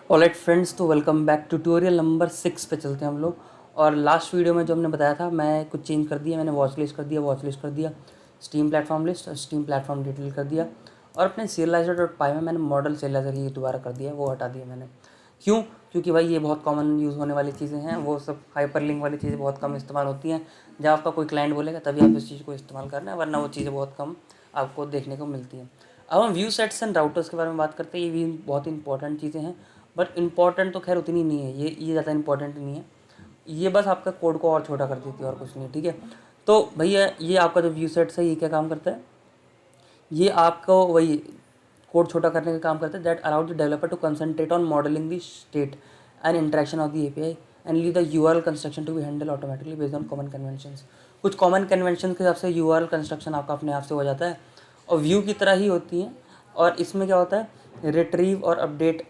Alright friends, तो welcome back. Tutorial number 6 पे चलते हैं हम लोग। और लास्ट वीडियो में जो हमने बताया था, मैं कुछ चेंज कर दिया। मैंने वॉच लिस्ट कर दिया, steam platform list, steam platform detail कर दिया। और अपने serializer डॉट पाई में मैंने मॉडल serializer ही दोबारा कर दिया, वो हटा दिया मैंने। क्यों? क्योंकि भाई ये बहुत कॉमन यूज़ होने वाली चीज़ें हैं। वो सब हाइपर लिंक वाली चीज़ें बहुत कम इस्तेमाल होती हैं। जब आपका कोई क्लाइंट बोलेगा तभी आप इस चीज़ को इस्तेमाल करना है, वरना वो चीज़ें बहुत कम आपको देखने को मिलती हैं। अब हम व्यू सेट्स एंड राउटर्स के बारे में बात करते हैं। ये भी बहुत इंपॉर्टेंट चीज़ें हैं, बट इम्पॉर्टेंट तो खैर उतनी नहीं है। ये ज़्यादा इंपॉर्टेंट नहीं है। ये बस आपका कोड को और छोटा कर देती है और कुछ नहीं, ठीक है। तो भैया ये आपका जो व्यू सेट्स है, ये क्या काम करता है? ये आपको वही कोड छोटा करने का काम करता है। That allowed the developer to concentrate on modelling the state and interaction of the API and leave the URL construction to be handled automatically based on common conventions. कुछ कॉमन कन्वेंशन के हिसाब से यूआरएल कंस्ट्रक्शन आपका अपने आप से हो जाता है और व्यू की तरह ही होती है। और इसमें क्या होता है, रिट्रीव और अपडेट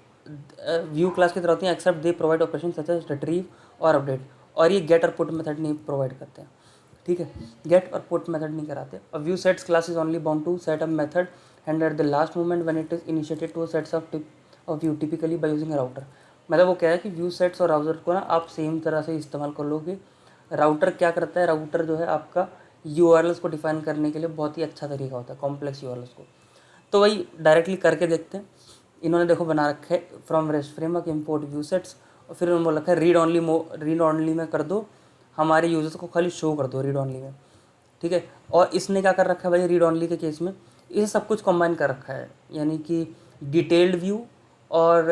व्यू क्लास की तरह होती हैं, except they provide operation such as retrieve और अपडेट। और ये गेट और पुट मेथड नहीं प्रोवाइड करते हैं, ठीक है। गेट और पुट मेथड नहीं कराते। और view sets class is only bound to set up method and at the last moment when it is initiated to sets of view typically by using router. मतलब वो क्या है कि व्यू सेट्स और router को ना आप सेम तरह से इस्तेमाल कर लोगे। राउटर क्या करता है, राउटर जो है आपका यूआरएल्स को डिफाइन करने के लिए बहुत ही अच्छा तरीका होता है, कॉम्प्लेक्स यूआरएल्स को। तो वही डायरेक्टली करके देखते हैं। इन्होंने देखो बना रखा है from rest framework import view sets, और फिर उन्होंने बोल रखा है रीड ऑनली में कर दो, हमारे यूजर्स को खाली शो कर दो रीड ऑनली में, ठीक है। और इसने क्या कर रखा है भाई, रीड ऑनली के केस में इसे सब कुछ कंबाइन कर रखा है, यानी कि डिटेल्ड व्यू और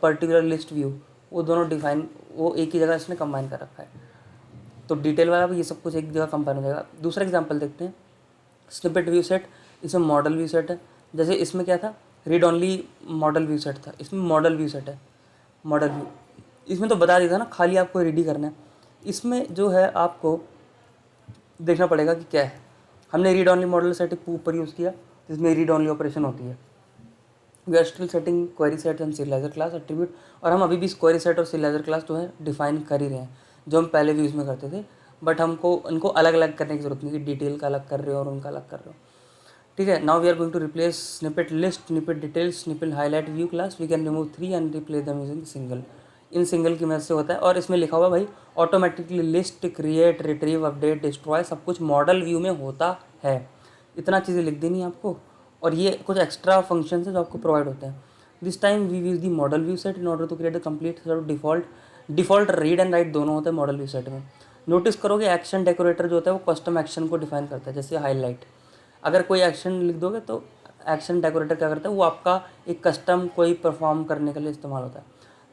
पर्टिकुलर लिस्ट व्यू, वो दोनों डिफाइन, वो एक ही जगह इसने कंबाइन कर रखा है। तो डिटेल वाला भी ये सब कुछ एक जगह कंबाइन हो जाएगा। दूसरा एग्जांपल देखते हैं, स्निपेट व्यू सेट। इसमें मॉडल व्यू सेट है। जैसे इसमें क्या था, read only model view set था, इसमें मॉडल व्यू सेट है। मॉडल व्यू इसमें तो बता दिया था ना, खाली आपको रेडी करना है। इसमें जो है आपको देखना पड़ेगा कि क्या है। हमने रीड ऑनली मॉडल सेट ऊपर यूज़ किया, जिसमें रीड ऑनली ऑपरेशन होती है। We are still setting query set and serializer class attribute. और हम अभी भी क्वेरी सेट और serializer क्लास जो है डिफाइन कर ही रहे हैं, जो हम पहले भी उसमें करते थे। बट हमको उनको अलग अलग करने की जरूरत नहीं कि डिटेल का अलग कर रहे हो और उनका अलग कर रहे हो, ठीक है। Now we are going to replace snippet list, snippet details, snippet highlight view class. We can remove 3 and replace them using single. इन सिंगल की मदद से होता है। और इसमें लिखा हुआ भाई automatically list, create, retrieve, update, destroy सब कुछ मॉडल व्यू में होता है। इतना चीज़ें लिख देनी है आपको। और ये कुछ एक्स्ट्रा फंक्शन है जो आपको प्रोवाइड होते हैं। This time we use the model view set in order to create the complete default read and write दोनों होते हैं मॉडल व्यू सेट में। नोटिस करोगे एक्शन डेकोरेटर जो होता है वो कस्टम एक्शन को डिफाइन करता है, जैसे हाईलाइट। अगर कोई एक्शन लिख दोगे तो एक्शन डेकोरेटर क्या करता है, वो आपका एक कस्टम कोई परफॉर्म करने के लिए इस्तेमाल होता है।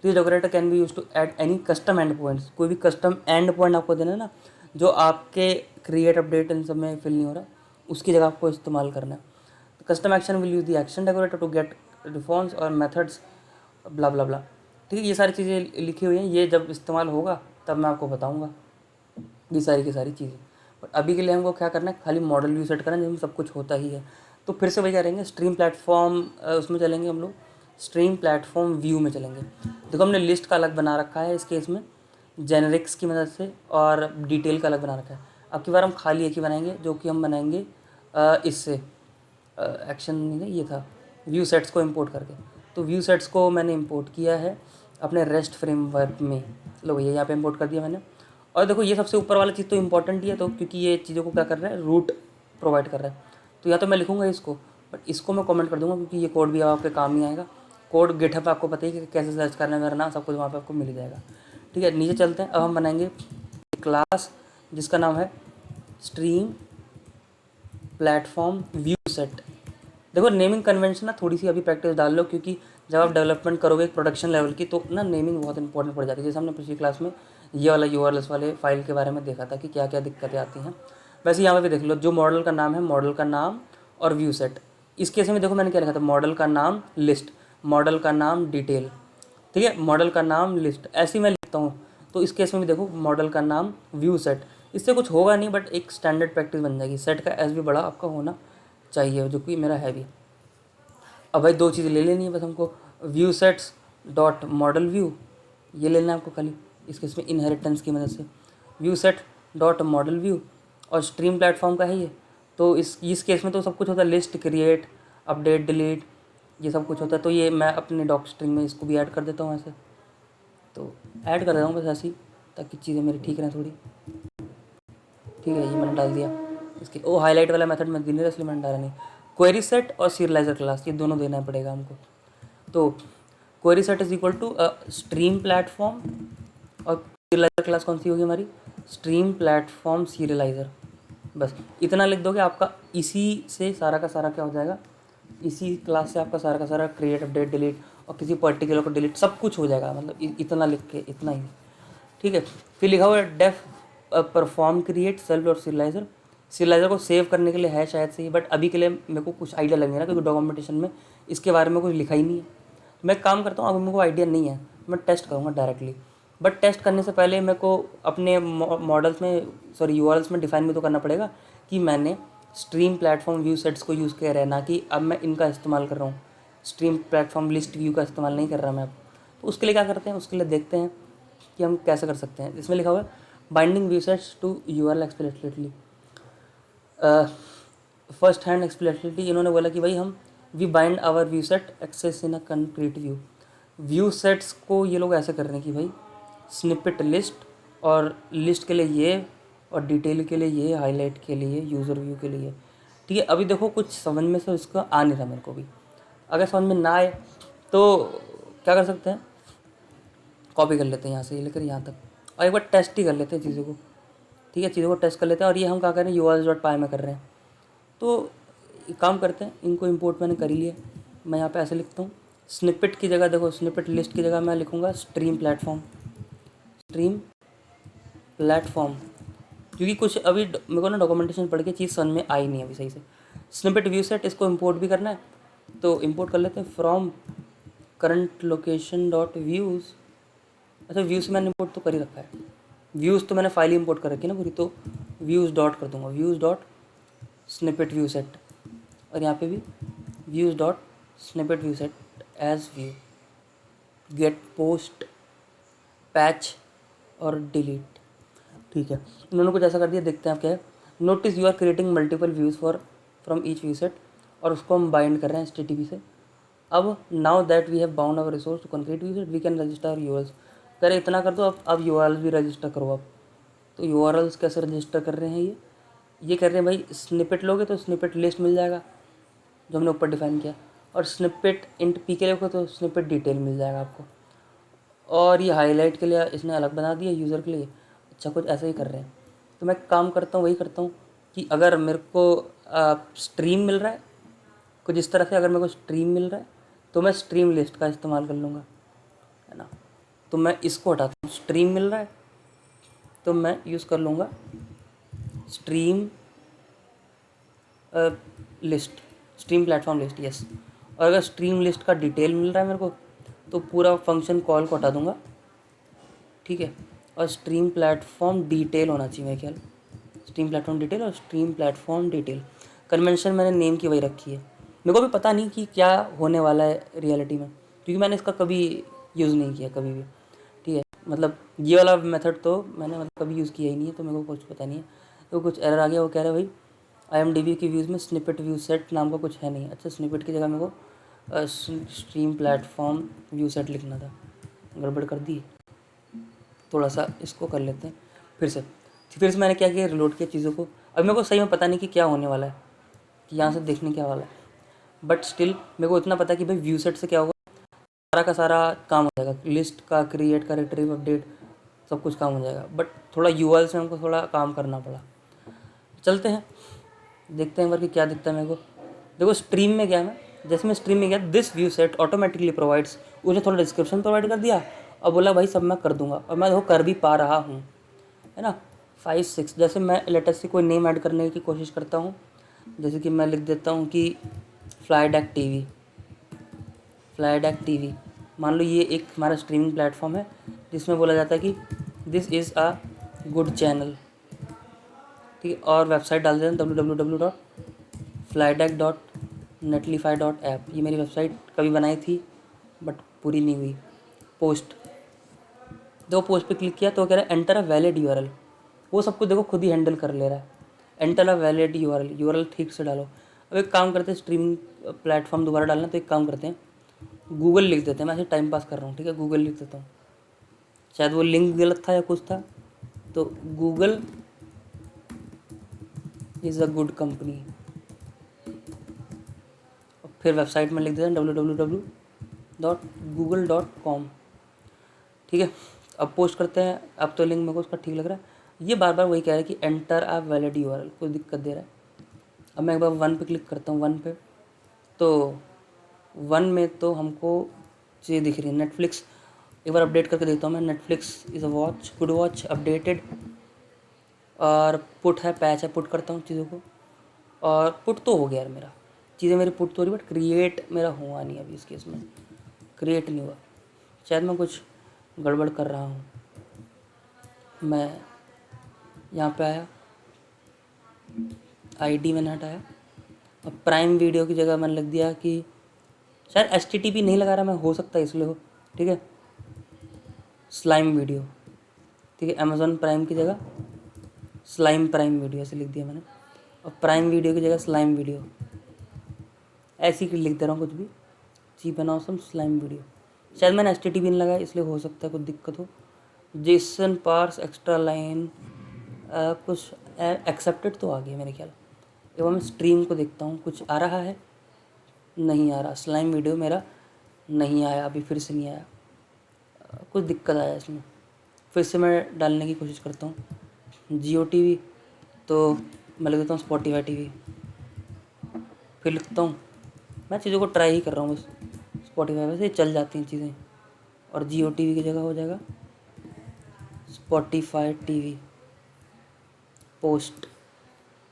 This decorator can be use to add any custom end points. कोई भी कस्टम एंड पॉइंट आपको देना है ना, जो आपके क्रिएट, अपडेट इन सब में फिल नहीं हो रहा, उसकी जगह आपको इस्तेमाल करना है। तो custom action will use the action decorator to get reforms और मेथड्स ब्ला ब्ला ब्ला, ठीक है। ये सारी चीज़ें लिखी हुई हैं, ये जब इस्तेमाल होगा तब मैं आपको बताऊँगा ये सारी की सारी चीज़ें। बट अभी के लिए हमको क्या करना है, खाली मॉडल व्यू सेट करना है, जिसमें सब कुछ होता ही है। तो फिर से वही करेंगे, स्ट्रीम प्लेटफॉर्म उसमें चलेंगे हम लोग, स्ट्रीम प्लेटफॉर्म व्यू में चलेंगे। देखो हमने लिस्ट का अलग बना रखा है इस केस में जेनेरिक्स की मदद से, और डिटेल का अलग बना रखा है। अब की बार हम खाली एक ही बनाएंगे, जो कि हम बनाएंगे इससे एक्शन नहीं, ये था व्यू सेट्स को इंपोर्ट करके। तो व्यू सेट्स को मैंने इंपोर्ट किया है अपने रेस्ट फ्रेमवर्क में। लो भैया यहाँ पे इंपोर्ट कर दिया मैंने। और देखो ये सबसे ऊपर वाला चीज़ तो इंपॉर्टेंट ही है, तो क्योंकि ये चीज़ों को क्या कर रहा है, रूट प्रोवाइड कर रहा है। तो या तो मैं लिखूँगा इसको, बट इसको मैं कमेंट कर दूँगा क्योंकि ये कोड भी आपके काम ही आएगा। कोड गिटहब आपको पता ही कि कैसे सर्च करना है, मेरा नाम सब कुछ वहाँ पे आपको मिल जाएगा, ठीक है। नीचे चलते हैं। अब हम बनाएंगे क्लास जिसका नाम है स्ट्रीम प्लेटफॉर्म व्यू सेट। देखो नेमिंग कन्वेंशन ना थोड़ी सी अभी प्रैक्टिस डाल लो, क्योंकि जब आप डेवलपमेंट करोगे प्रोडक्शन लेवल की, तो ना नेमिंग बहुत इंपॉर्टेंट पड़ जाती है। जैसे हमने पिछली क्लास में ये वाला यूआरएल्स वाले फाइल के बारे में देखा था कि क्या क्या दिक्कतें आती हैं। वैसे यहाँ पे भी देख लो, जो मॉडल का नाम है, मॉडल का नाम और व्यू सेट। इस केस में देखो मैंने क्या लिखा था, मॉडल का नाम लिस्ट, मॉडल का नाम डिटेल, ठीक है, मॉडल का नाम लिस्ट, ऐसे ही मैं लिखता हूँ। तो इस केस में भी देखो मॉडल का नाम व्यू सेट। इससे कुछ होगा नहीं, बट एक स्टैंडर्ड प्रैक्टिस बन जाएगी। सेट का एस भी बड़ा आपका होना चाहिए, जो कि मेरा है भी। अब भाई दो चीज़ें ले लेनी है बस हमको, view sets dot model view, ये लेना है आपको खाली इस केस में इनहेरिटेंस की मदद से, view set dot model view. और स्ट्रीम प्लेटफॉर्म का है ये, तो इस केस में तो सब कुछ होता है, लिस्ट, क्रिएट, अपडेट, डिलीट, ये सब कुछ होता है। तो ये मैं अपने डॉक स्ट्रिंग में इसको भी ऐड कर देता हूँ ऐसे, तो ऐड कर देता हूँ बस ऐसे ही, ताकि चीज़ें मेरी ठीक रहें थोड़ी। ठीक है, ये मैंने डाल दिया। इसके ओ हाईलाइट वाला मेथड मैं दिल्ली इसलिए मैंने डाला नहीं। क्वेरी सेट और सीरियलाइजर क्लास ये दोनों देना पड़ेगा हमको। तो query set is equal to stream platform, और सीरियलाइजर क्लास कौन सी होगी हमारी, स्ट्रीम प्लेटफॉर्म सीरियलाइजर। बस इतना लिख दोगे, आपका इसी से सारा का सारा क्या हो जाएगा, इसी क्लास से आपका सारा का सारा क्रिएट, अपडेट, डिलीट और किसी पर्टिकुलर को डिलीट सब कुछ हो जाएगा। मतलब इतना लिख के, इतना ही। ठीक है, फिर लिखा हुआ है डेफ परफॉर्म क्रिएट सेल्फ और सीरियलाइजर। सीरियलाइजर को सेव करने के लिए है शायद से ही, बट अभी के लिए मेरे को कुछ आइडिया लगेगा ना, क्योंकि डॉक्यूमेंटेशन में इसके बारे में कुछ लिखा ही नहीं है। मैं एक काम करता हूँ, अभी मेरे को आइडिया नहीं है, मैं टेस्ट करूँगा डायरेक्टली। बट टेस्ट करने से पहले मेरे को अपने मॉडल्स में, सॉरी यूआरएल्स में डिफाइन भी तो करना पड़ेगा कि मैंने स्ट्रीम प्लेटफॉर्म व्यू सेट्स को यूज़ किया है, ना कि अब मैं इनका इस्तेमाल कर रहा हूँ। स्ट्रीम प्लेटफॉर्म लिस्ट व्यू का इस्तेमाल नहीं कर रहा मैं अब। तो उसके लिए क्या करते हैं, उसके लिए देखते हैं कि हम कैसे कर सकते हैं। इसमें लिखा हुआ है binding view sets to URL explicitly, first hand explicitly. इन्होंने बोला कि भाई हम we bind our view set access in a concrete view. View sets को ये लोग ऐसे कर रहे हैं कि भाई स्निपेट लिस्ट, और लिस्ट के लिए ये, और डिटेल के लिए ये, हाईलाइट के लिए, यूज़र व्यू के लिए। ठीक है, अभी देखो कुछ समझ में से इसका आ नहीं रहा मेरे को भी। अगर समझ में ना आए तो क्या कर सकते हैं, कॉपी कर लेते हैं यहाँ से ये लेकर यहाँ तक, और एक बार टेस्ट ही कर लेते हैं चीज़ों को। ठीक है, चीज़ों को टेस्ट कर लेते हैं। और ये हम क्या कर रहे हैं, urls.py में कर रहे हैं। तो एक काम करते हैं, इनको इंपोर्ट मैंने कर ही लिया। मैं यहाँ पे ऐसे लिखता हूँ, स्निपेट की जगह देखो, स्निपेट लिस्ट की जगह मैं लिखूँगा स्ट्रीम प्लेटफॉर्म, स्ट्रीम प्लेटफॉर्म, क्योंकि कुछ अभी मेरे को ना डॉक्यूमेंटेशन पढ़ के चीज़ समझ में आई नहीं अभी सही से। स्निपेट व्यू सेट, इसको इंपोर्ट भी करना है, तो इंपोर्ट कर लेते हैं from current location dot views. अच्छा, व्यूज़ मैंने इंपोर्ट तो कर ही रखा है, व्यूज़ तो मैंने फाइल इंपोर्ट कर रखी है ना पूरी, तो व्यूज़ डॉट कर दूंगा, views dot snippet view set, और यहाँ पे भी views dot snippet view set as view, get post patch और डिलीट। ठीक है, इन्होंने कुछ ऐसा कर दिया, देखते हैं आप क्या है। Notice you are creating multiple views for from each view set, और उसको हम बाइंड कर रहे हैं HTTP से। अब now that we have bound our resource to concrete view set we can register URLs. कह इतना कर दो, अब यूआरएल्स भी रजिस्टर करो अब। तो यूआरएल्स कैसे रजिस्टर कर रहे हैं, ये कर रहे हैं भाई, स्निपेट लोगे तो स्निपेट लिस्ट मिल जाएगा जो हमने ऊपर डिफाइन किया, और स्निपेट इंट पी के लोगे तो स्निपेट डिटेल मिल जाएगा आपको। और ये हाईलाइट के लिए इसने अलग बना दिया यूज़र के लिए। अच्छा, कुछ ऐसे ही कर रहे हैं। तो मैं काम करता हूँ, वही करता हूँ कि अगर मेरे को स्ट्रीम मिल रहा है कुछ इस तरह से, अगर मेरे को स्ट्रीम मिल रहा है तो मैं स्ट्रीम लिस्ट का इस्तेमाल कर लूँगा, है ना। तो मैं इसको हटाता हूँ, स्ट्रीम मिल रहा है तो मैं यूज़ कर लूँगा stream list, stream platform list, yes. और अगर स्ट्रीम लिस्ट का डिटेल मिल रहा है मेरे को तो पूरा फंक्शन कॉल को हटा दूँगा। ठीक है, और स्ट्रीम प्लेटफॉर्म डिटेल होना चाहिए मेरे ख्याल, स्ट्रीम प्लेटफॉर्म डिटेल और स्ट्रीम प्लेटफॉर्म डिटेल। कन्वेंशन मैंने नेम की वही रखी है। मेरे को भी पता नहीं कि क्या होने वाला है रियलिटी में, क्योंकि मैंने इसका कभी यूज़ नहीं किया कभी भी। ठीक है, मतलब ये वाला मेथड तो मैंने मतलब कभी यूज़ किया ही नहीं है, तो मेरे को कुछ पता नहीं है। तो कुछ एरर आ गया, वो कह रहा है भाई IMDb की व्यूज़ में स्निपेट व्यू सेट नाम का कुछ है नहीं। अच्छा, स्निपेट की जगह मेरे को स्ट्रीम प्लेटफॉर्म व्यू सेट लिखना था, गड़बड़ कर दी। थोड़ा सा इसको कर लेते हैं फिर से मैंने क्या किया, रिलोड किया चीज़ों को। अब मेरे को सही में पता नहीं कि क्या होने वाला है, कि यहाँ से देखने क्या वाला है, बट स्टिल मेरे को इतना पता है कि भाई व्यू सेट से क्या होगा, सारा का सारा काम हो जाएगा, लिस्ट का, क्रिएट का, रिट्रीव, अपडेट, सब कुछ काम हो जाएगा। बट थोड़ा यूआरएल से हमको थोड़ा काम करना पड़ा। चलते हैं, देखते हैं एक बार कि क्या दिखता है मेरे को। देखो स्ट्रीम में गया मैं, जैसे मैं स्ट्रीम में गया, this view set automatically provides, उसने थोड़ा डिस्क्रिप्शन प्रोवाइड कर दिया और बोला भाई सब मैं कर दूंगा, और मैं देखो कर भी पा रहा हूँ, है ना। 5 6 जैसे मैं लेटेस्ट से कोई नेम ऐड करने की कोशिश करता हूँ, जैसे कि मैं लिख देता हूँ कि फ्लाईडेक टीवी। मान लो ये एक हमारा स्ट्रीमिंग प्लेटफॉर्म है जिसमें बोला जाता है कि this is a good channel. ठीक है, और वेबसाइट डाल देते हैं www.flydeck.netlify.app। ये मेरी वेबसाइट कभी बनाई थी बट पूरी नहीं हुई। पोस्ट, दो पोस्ट पे क्लिक किया तो कह रहा है एंटर अ वैलिड यूआरएल। वो सब कुछ देखो खुद ही हैंडल कर ले रहा है। Enter a valid URL, URL ठीक से डालो। अब एक काम करते हैं, स्ट्रीमिंग प्लेटफॉर्म दोबारा डालना, तो एक काम करते हैं, गूगल लिख देते हैं। मैं ऐसे टाइम पास कर रहा हूँ, ठीक है, गूगल लिख देता हूँ, शायद वो लिंक गलत था या कुछ था, तो Google is a good company. फिर वेबसाइट में लिख देते हैं www.google.com, ठीक है। अब पोस्ट करते हैं, अब तो लिंक मेरे को उसका ठीक लग रहा है। ये बार बार वही कह रहा है कि एंटर आ वैलिड यूआरएल, कोई दिक्कत दे रहा है। अब मैं एक बार 1 पे क्लिक करता हूँ, 1 पे, तो 1 में तो हमको चीज़ें दिख रही है। नेटफ्लिक्स एक बार अपडेट करके देखता हूँ मैं, Netflix is a watch, good watch, updated, और पुट है, पैच है, पुट करता हूँ चीज़ों को, और पुट तो हो गया यार मेरा, चीज़ें मेरी पुट तो हो रही, बट क्रिएट मेरा हुआ नहीं अभी इस केस में, क्रिएट नहीं हुआ, शायद मैं कुछ गड़बड़ कर रहा हूँ। मैं यहाँ पे आया, आईडी मैंने हटाया, अब प्राइम वीडियो की जगह मैंने लिख दिया कि शायद HTTP नहीं लगा रहा मैं, हो सकता है इसलिए हो, ठीक है, स्लाइम वीडियो, ठीक है, अमेज़ॉन प्राइम की जगह स्लाइम प्राइम वीडियो ऐसे लिख दिया मैंने, और प्राइम वीडियो की जगह स्लाइम वीडियो, ऐसे ही लिख दे रहा हूँ कुछ भी, cheap and awesome slime video. शायद मैंने HTTP नहीं लगाया इसलिए हो सकता है कुछ दिक्कत हो। जेसन पार्स एक्स्ट्रा लाइन कुछ एक्सेप्टेड तो आ गया मेरे ख्याल। एवं मैं स्ट्रीम को देखता हूँ, कुछ आ रहा है, नहीं आ रहा, स्लाइम वीडियो मेरा नहीं आया अभी, फिर से नहीं आया, कुछ दिक्कत आया इसमें। फिर से मैं डालने की कोशिश करता हूँ, जियो TV, तो मैं लिख देता हूँ स्पॉटिफाई TV, फिर लिखता हूँ, मैं चीज़ों को ट्राई ही कर रहा हूँ बस, स्पॉटिफाई वैसे चल जाती हैं चीज़ें, और जियो TV की जगह हो जाएगा स्पॉटिफाई TV पोस्ट।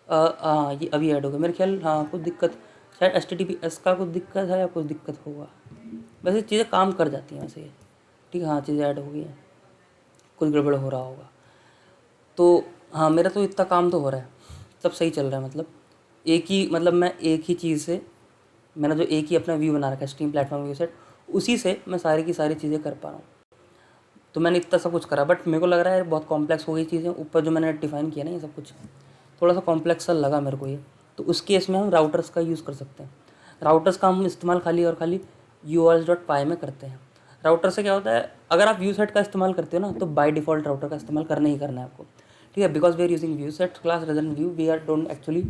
हाँ ये अभी ऐड हो गया मेरे ख्याल, हाँ कुछ दिक्कत, शायद HTTPS का कुछ दिक्कत है या कुछ दिक्कत होगा, वैसे चीज़ें काम कर जाती हैं वैसे, ठीक है, हाँ चीज़ें ऐड हो गई हैं, कुछ गड़बड़ हो रहा होगा। तो हाँ मेरा तो इतना काम तो हो रहा है, सब सही चल रहा है, मतलब एक ही, मतलब मैं एक ही चीज़ से, मैंने जो एक ही अपना व्यू बना रखा है स्ट्रीम प्लेटफॉर्म व्यू सेट, उसी से मैं सारी की सारी चीज़ें कर पा रहा हूँ। तो मैंने इतना सब कुछ करा, बट मेरे को लग रहा है बहुत कॉम्प्लेक्स हो गई चीज़ें, ऊपर जो मैंने डिफाइन किया ना ये सब कुछ थोड़ा सा कॉम्प्लेक्स सा लगा मेरे को ये। तो उस केस में हम राउटर्स का यूज़ कर सकते हैं। राउटर्स का हम इस्तेमाल खाली और खाली urls.py में करते हैं। राउटर से क्या होता है, अगर आप व्यू सेट का इस्तेमाल करते हो ना, तो बाय डिफ़ॉल्ट राउटर का इस्तेमाल करना ही करना है आपको, ठीक है, because we are using view set class rather than view, we are don't actually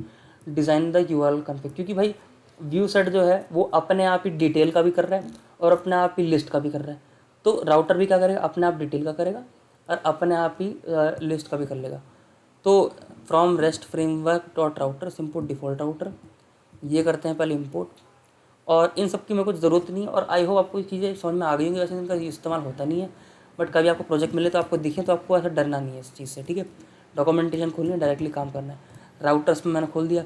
design the URL config, क्योंकि भाई व्यू सेट जो है वो अपने आप ही डिटेल का भी कर रहा है और अपने आप ही लिस्ट का भी कर रहा है। तो राउटर भी क्या करेगा, अपने आप डिटेल का करेगा और अपने आप ही लिस्ट का भी कर लेगा। तो from rest framework dot router import default router, ये करते हैं पहले इंपोर्ट, और इन सब की मेरे को ज़रूरत नहीं है, और आई होप आपको ये चीज़ें समझ में आ गई होंगी। वैसे इनका इस्तेमाल होता नहीं है, बट कभी आपको प्रोजेक्ट मिले तो आपको दिखे तो आपको ऐसा डरना नहीं है इस चीज़ से, ठीक है। डॉक्यूमेंटेशन खोलनी है, डायरेक्टली काम करना है। राउटर्स में मैंने खोल दिया,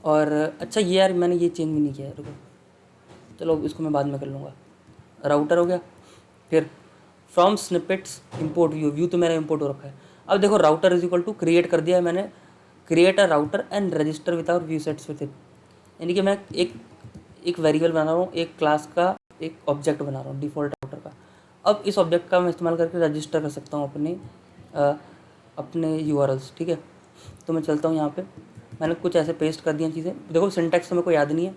और अच्छा ये यार मैंने ये चेंज भी नहीं किया है, रुको, चलो इसको मैं बाद में कर लूँगा। राउटर हो गया, फिर from snippets import view, view तो मेरा इंपोर्ट हो रखा है। अब देखो router is equal to create कर दिया है मैंने, create a router and register with our view sets with it, यानी कि मैं एक वेरिएबल बना रहा हूँ, एक क्लास का एक ऑब्जेक्ट बना रहा हूँ डिफ़ॉल्ट राउटर का। अब इस ऑब्जेक्ट का मैं इस्तेमाल करके रजिस्टर कर सकता हूँ अपने URLs, ठीक है। तो मैं चलता हूँ यहाँ पे, मैंने कुछ ऐसे पेस्ट कर दिया चीज़ें, देखो सिंटैक्स तो मेरे को याद नहीं है,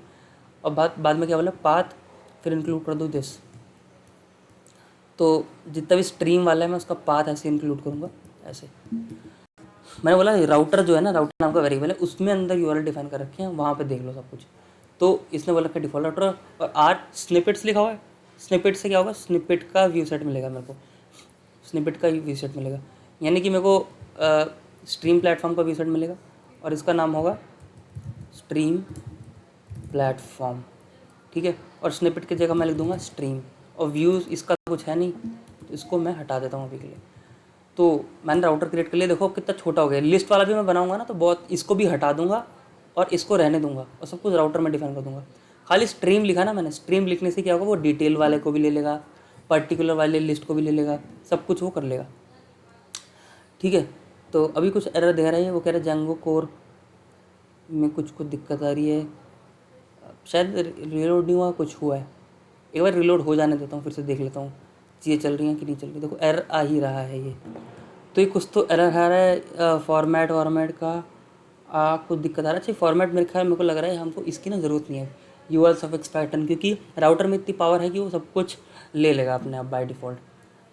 और बाद में क्या बोला, पाथ, फिर इंक्लूड कर दूँ दिस, तो जितना भी स्ट्रीम वाला है मैं उसका पाथ ऐसे इंक्लूड करूँगा ऐसे। मैंने बोला राउटर जो है ना, राउटर नाम का वेरिएबल है, उसमें अंदर URL डिफाइन कर रखे हैं, वहाँ पे देख लो सब कुछ। तो इसने बोला कि डिफ़ॉल्ट राउटर, और आर स्निपेट्स लिखा हुआ है, स्निपेट से क्या होगा, स्निपेट का व्यू सेट मिलेगा मेरे को, स्निपेट का व्यू सेट मिलेगा, यानी कि मेरे को स्ट्रीम प्लेटफॉर्म का व्यू सेट मिलेगा, और इसका नाम होगा स्ट्रीम प्लेटफॉर्म, ठीक है। और स्निपेट की जगह मैं लिख दूंगा स्ट्रीम, और व्यूज़ इसका कुछ है नहीं, तो इसको मैं हटा देता हूँ अभी के लिए। तो मैंने राउटर क्रिएट कर लिया, देखो कितना छोटा हो गया। लिस्ट वाला भी मैं बनाऊंगा ना तो बहुत, इसको भी हटा दूंगा और इसको रहने दूंगा, और सब कुछ राउटर में डिफाइन कर दूंगा। खाली स्ट्रीम लिखा ना मैंने, स्ट्रीम लिखने से क्या होगा, वो डिटेल वाले को भी ले लेगा, पर्टिकुलर वाले लिस्ट को भी ले लेगा, सब कुछ वो कर लेगा, ठीक है। तो अभी कुछ एरर दे रहा है, वो कह रहा है जेंगो कोर में कुछ दिक्कत आ रही है, शायद रिलोड नहीं हुआ, कुछ हुआ है। एक बार रिलोड हो जाने देता हूँ, फिर से देख लेता हूँ चीज़ें चल रही हैं कि नहीं चल रही। देखो एरर आ ही रहा है ये, तो ये कुछ तो एरर आ रहा है फॉर्मेट का, कुछ दिक्कत आ रहा है। अच्छा फॉर्मेट मेरे को लग रहा है हमको इसकी ना ज़रूरत नहीं है, यूआरएल सफिक्स पैटर्न, क्योंकि राउटर में इतनी पावर है कि वो सब कुछ ले लेगा अपने आप बाय डिफ़ॉल्ट।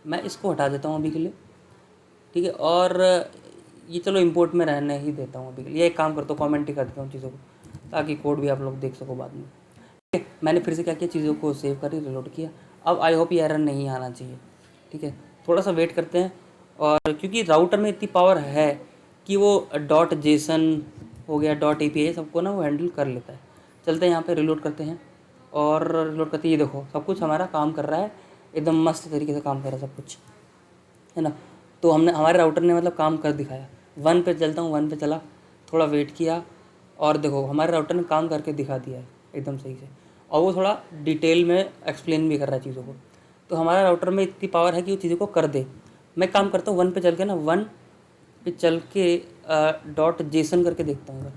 मैं इसको हटा देता हूँ अभी के लिए, ठीक है। और ये चलो इंपोर्ट में रहने ही देता हूँ अभी के लिए। ये एक काम करता हूँ, कमेंट ही कर देता हूँ चीज़ों को, ताकि कोड भी आप लोग देख सको बाद में। ठीक है, मैंने फिर से क्या किया, चीज़ों को सेव कर रिलोड किया। अब आई होप ये एरर नहीं आना चाहिए, ठीक है। थोड़ा सा वेट करते हैं, और क्योंकि राउटर में इतनी पावर है कि वो डॉट जेसन हो गया, डॉट एपीआई सबको ना वो हैंडल कर लेता है। चलते हैं यहाँ पे रिलोड करते हैं, और रिलोड करते ही देखो सब कुछ हमारा काम कर रहा है, एकदम मस्त तरीके से काम कर रहा है सब कुछ, है ना। तो हमने हमारे राउटर ने मतलब काम कर दिखाया। 1 पे चलता हूँ, 1 पे चला, थोड़ा वेट किया, और देखो हमारे राउटर ने काम करके दिखा दिया है एकदम सही से, और वो थोड़ा डिटेल में एक्सप्लेन भी कर रहा है चीज़ों को। तो हमारा राउटर में इतनी पावर है कि वो चीज़ों को कर दे। मैं काम करता हूँ 1 पे चल के ना, 1 पे चल के डॉट जेसन करके देखता हूँ।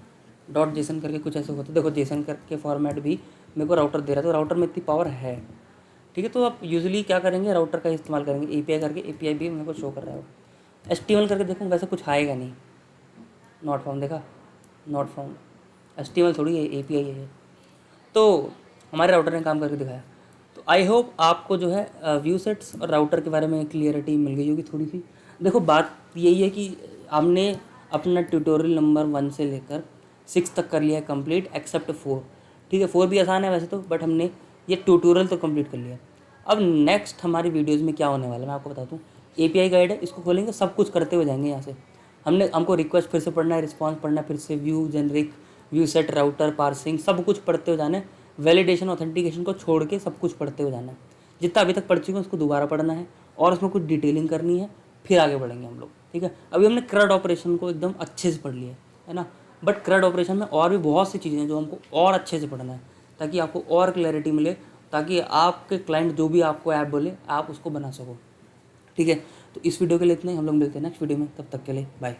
डॉट जेसन करके कुछ ऐसा होता है, देखो जेसन करके फॉर्मेट भी मेरे को राउटर दे रहा है, तो राउटर में इतनी पावर है, ठीक है। तो आप यूजुअली क्या करेंगे, राउटर का इस्तेमाल करेंगे एपीआई करके, एपीआई भी मेरे को शो कर रहा है। एचटीएमएल करके देखूँ, वैसे कुछ आएगा नहीं, नॉट फाउंड, देखा, नॉट फाउंड, एचटीएमएल थोड़ी है, एपीआई है। तो हमारे राउटर ने काम करके दिखाया। तो आई होप आपको जो है व्यू सेट्स और राउटर के बारे में क्लियरिटी मिल गई होगी थोड़ी सी। देखो बात यही है कि हमने अपना ट्यूटोरियल नंबर 1 से लेकर 6 तक कर लिया है कंप्लीट, एक्सेप्ट 4, ठीक है। 4 भी आसान है वैसे तो, बट हमने ये ट्यूटोरियल तो कंप्लीट कर लिया। अब नेक्स्ट हमारी वीडियोज़ में क्या होने वाला है मैं आपको बताता हूँ। एपीआई गाइड है, इसको खोलेंगे, सब कुछ करते हुए जाएंगे यहाँ से। हमको रिक्वेस्ट फिर से पढ़ना है, रिस्पॉन्स पढ़ना है, फिर से view generic, view set, router, parsing, सब कुछ पढ़ते हुए जाना है। वैलिडेशन, ऑथेंटिकेशन को छोड़ के सब कुछ पढ़ते हुए जाना है। जितना अभी तक पढ़ चुके हैं उसको दोबारा पढ़ना है, और उसमें कुछ डिटेलिंग करनी है, फिर आगे बढ़ेंगे हम लोग, ठीक है। अभी हमने CRUD ऑपरेशन को एकदम अच्छे से पढ़ लिया है ना, बट CRUD ऑपरेशन में और भी बहुत सी चीज़ें हैं जो हमको और अच्छे से पढ़ना है, ताकि आपको और क्लैरिटी मिले, ताकि आपके क्लाइंट जो भी आपको ऐप बोले आप उसको बना सको, ठीक है। तो इस वीडियो के लिए इतना ही, हम लोग मिलते हैं नेक्स्ट वीडियो में, तब तक के लिए बाय।